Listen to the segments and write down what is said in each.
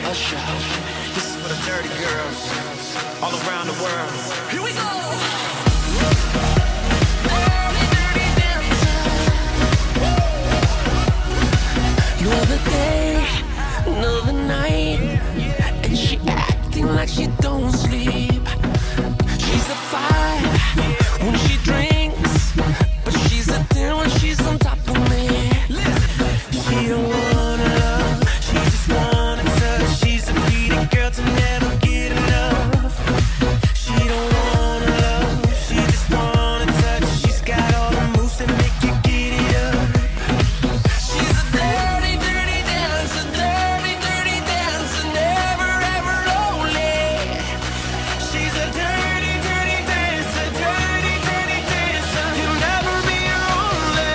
Usher. This is for the dirty girls all around the world. Here we go. Another day, another night, and she acting like she don't sleep. She's a 5 when she drinks, but she's a 10 when she's on top of me. She don't wanna love, she just wanna touch. She's a greedy girl to never get enough. She don't wanna love, she just wanna touch. She's got all the moves that make you get it up. She's a dirty, dirty dancer, dirty, dirty dancer, never ever lonely. She's a dirty, dirty dancer, dirty, dirty dancer. You'll never be lonely.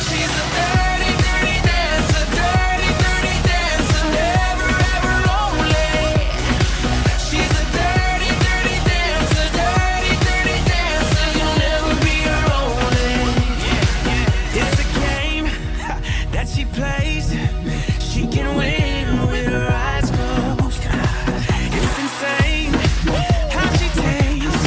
She's a dirty, dirty dancer, dirty, dirty dancer, never ever lonely. She's a dirty, dirty dancer, dirty, dirty dancer. You'll never be lonely. It's a game that she plays. She can win with her eyes closed. It's insane how she tastes.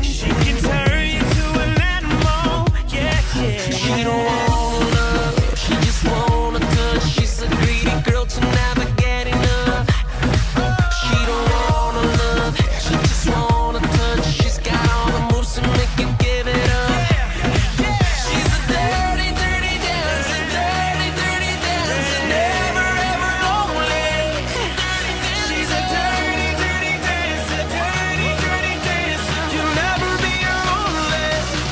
She can turn you to an animal. Yeah, yeah. She don't wanna love, she just wanna touch. She's a greedy girl to never get enough. She don't wanna love, she just wanna touch. She's got all the moves to make you give it up. She's a dirty, dirty dancer, dirty, dirty dancer, never ever lonely. She's a dirty, dirty dancer, dirty, dirty dancer. You'll never be lonely.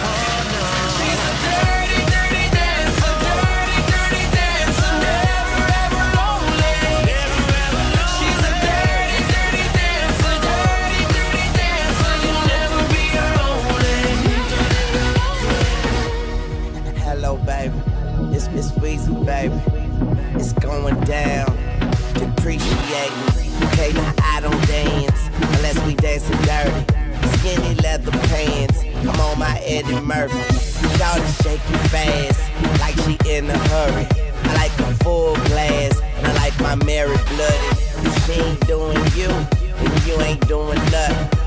Oh no. She's a dirty, dirty dancer, dirty, dirty dancer, never ever lonely. She's a dirty, dirty dancer, dirty, dirty dancer. You'll never be lonely. Hello, baby. It's Miss Weezy, baby. It's going down. Depreciating. Okay, now I don't dance unless we dancing dirty. Skinny leather pants. I'm on my Eddie Murphy. Shawty shaking fast like she in a hurry. I like a full glass and I like my Mary blooded. If she ain't doing you, then you ain't doing nothing.